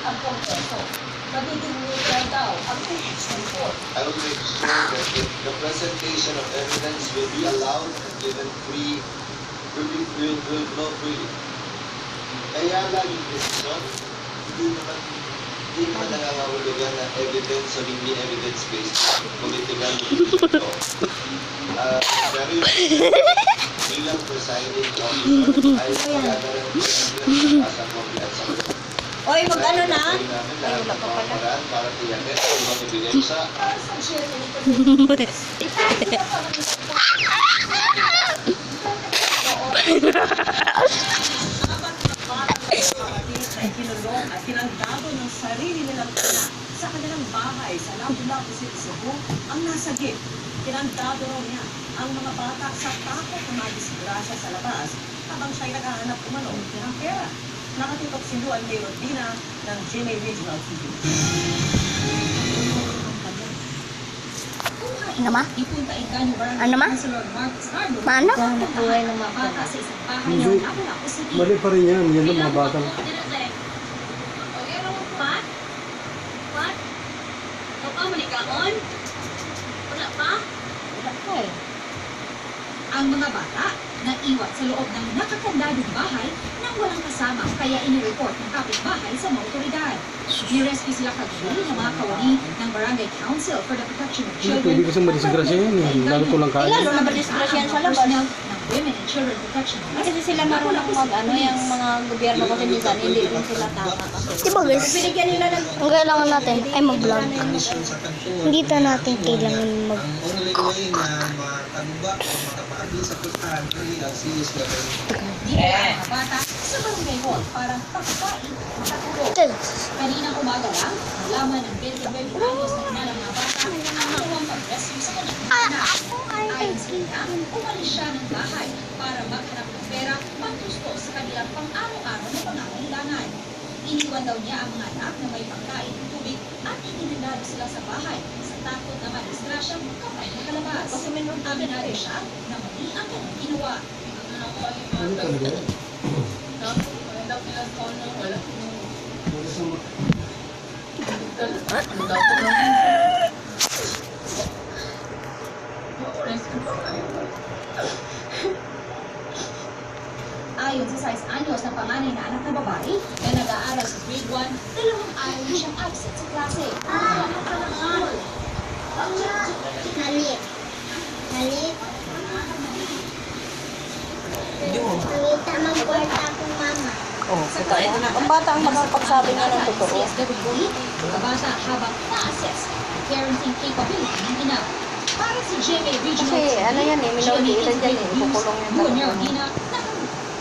ang Kongreso. Magiging neutral daw ang impeachment report. I will make sure that the presentation of evidence will be allowed and given free, will flow freely. Kaya lang yung decision, hindi naman nangangahulugan na evidence o hindi evidence-based political ito. Pero yung bilang presiding officer ay pagkakaroon sa copy at sa Oy, mag-ano na? Ay, wala pa pala. Para tiyakin ang mga ebidensya. Para sa kinulong at pinagdado ng sarili nilang ina sa kanilang bahay sa Lapu-Lapu City, Cebu ang nasagip. Pinagdado niya ang mga bata sa takot na madisgrasya sa labas habang siya'y naghahanap umano ng pera. Nakatutok si Luan Mayor Dina ng GMA Regional TV. Ano ma? Ipuntain ka niyo ba? Ano ma? Councilor Mark Sardo. Paano? Buhay ng mga bata sa isang bahay ng Lapu-Lapu City. Mali pa rin yan. Yan ang mga batang. What? What? Papa, manikaon? Wala pa? Wala pa eh. Ang mga bata naiwan sa loob ng nakakandadong bahay nang walang kasama kaya inireport ng kapitbahay sa mga otoridad. Nirescue sila kagabi ng mga kawani ng Barangay Council for the Protection of Children. Pwede kasi madisgrasya yan eh. Lalo ko lang kaya. Lalo na madisgrasya yan sa labas. Ng Women and Children Protection. Kasi sila marunong mag-ano, yung mga gobyerno kasi minsan hindi rin sila tama kasi. Diba guys? Binigyan nila ng... Ang kailangan natin ay mag-vlog. Hindi na natin kailangan mag... Ang only way na makaluba o makapaagli sa pultahan ay ang serious level. Di ba ang mga bata sa barangay hall parang pagkain sa tulog. Kaninang umaga lang, nalaman ng 20 anyos na ina ng mga bata ang nawang pag-rescue sa kanyang anak. Ayon sa ina, umalis siya ng bahay para maghanap ng pera pangtusto sa kanilang pang-araw-araw na pangangailangan. Iniwan daw niya ang mga anak na may pagkain at tubig at itinandado sila sa bahay sa takot na madisgrasya kapag nakalabas. Aminado siya na mali ang kanyang ginawa. Ano talaga? Ayon sa 6 anyos na panganay na anak na babae na nag-aaral sa grade 1, 2 araw na siyang absent sa klase. Halit. Halit. Halita mag-kwarta akong mama. Oh, kita ito na. Ang bata ang makapagsabi nga ng totoo. CSWD, mga bata habang na-assess ang parenting capability ng ina. Para sa GMA Regional Kasi TV, ano yan eh, minority yan dyan eh. Ipukulong yan Buwan talaga. Dina, ng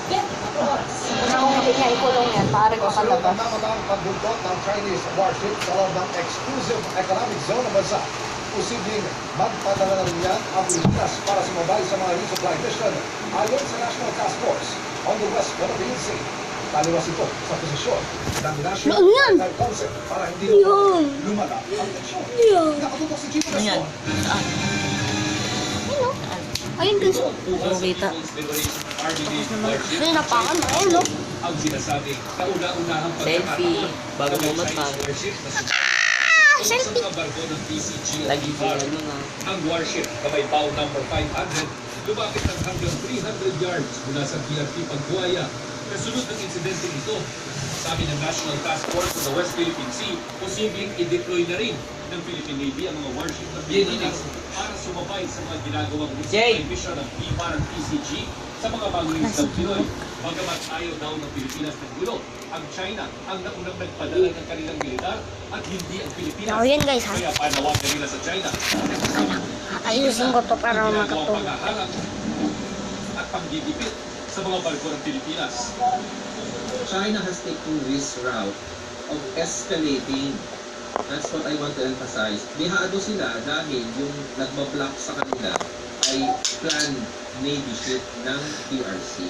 24 oras. Kung hindi niya ikulong yan, maaaring makalabas. Ang pagbundok ng Chinese warship sa loob ng exclusive economic zone ng bansa. Posibleng magpadala na rin yan ang Pilipinas para sumabay sa mga resupply mission ayon sa National Task Force on the West Philippine Sea. Taliwas ito sa posisyon ng National Maritime Council para hindi lumala ang tensyon. Nakatutok si Chico Gaston. Ayun guys. Kita. Ay, napakan mo. Ayun no. Ang sinasabing kauna-unahang Selfie, bago mo matang. Selfie. Sa mga barko ng PCG Lagi po yan mga. ang warship kamay bow number 500 lumapit ng hanggang 300 yards mula sa BRP Pagbuaya. Kasunod ng insidente ito, sabi ng National Task Force sa West Philippine Sea, posibleng i-deploy na rin ng Philippine Navy ang mga warship ng Pilipinas para sumabay sa mga ginagawang resupply mission ng parang PCG sa mga bagong ng Pinoy. Bagamat ayaw daw ng Pilipinas ng gulo, ang China ang naunang nagpadala ng kanilang militar at hindi ang Pilipinas. So, yan guys ha. Kaya panawagan nila sa China. Ayusin ko to para Ginagawang makatulog. paghaharap at pagdidipit sa mga barko ng Pilipinas. China has taken this route of escalating. That's what I want to emphasize. Bihado sila dahil yung nagbablock sa kanila ay planned Navy ship ng PRC.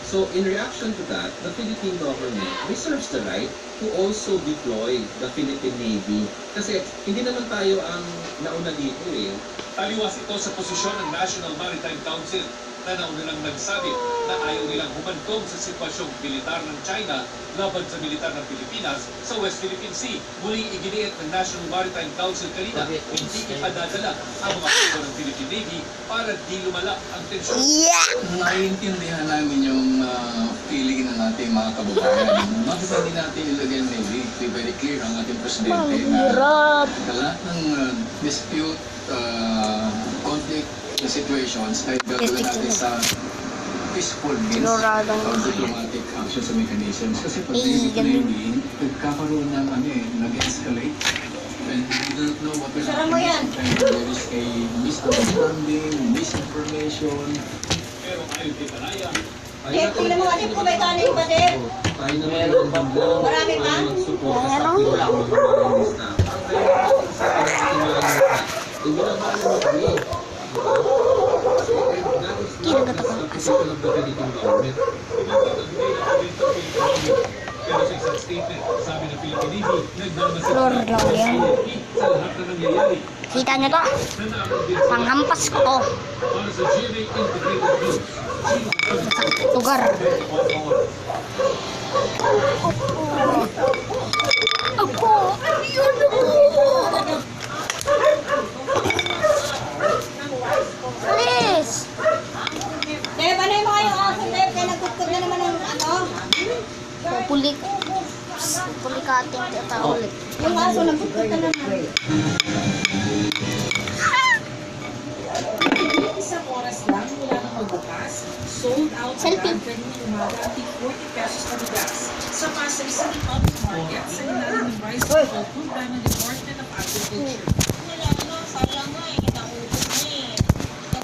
So in reaction to that, the Philippine government reserves the right to also deploy the Philippine Navy. Kasi hindi naman tayo ang nauna dito eh. Taliwas ito sa posisyon ng National Maritime Council na na nauna lang nagsabi na ayaw nilang humantong sa sitwasyong militar ng China laban sa militar ng Pilipinas sa West Philippine Sea. Muli iginiit ng National Maritime Council kanina, hindi ipadadala ang mga barko ng Philippine Navy para di lumala ang tensyon. Naiintindihan namin yung feeling ng ating mga kababayan. Bakit hindi natin ilagay ang Navy? Very clear ang ating presidente na lahat ng dispute, conflict situations ay gagawin natin sa peaceful means of diplomatic actions and mechanisms. Kasi pag Navy, nagkakaroon ng nag-escalate. And we don't know what will happen. And there is a misunderstanding, misinformation. Pero ayon kay Panaya, Tingnan mo, Adip, kung may kanin pa, Dip. Tayo naman yung bigla. Marami pa? Magsuporta sa ating mga mga staff. pero sa isang statement, sabi ng Philippine Navy, nagmamasid Lord lang yan. sa lahat na nangyayari. Kita nyo to? Panghampas ko to. Para sa GMA Integrated News, Lugar. Ako! Ayun ako! Alis! Deb, ano yung mga yung aso, Deb? Kaya nagtutog na naman ng ano? Pulikating kita ulit. Yung aso, nagtutog na naman. Isang oras lang mula nang magbukas, sold out Selfie. agad kanina umaga ang 40 pesos na bigas sa Pasay City Public Market sa ilalim ng Rice Control Program ng Department of Agriculture.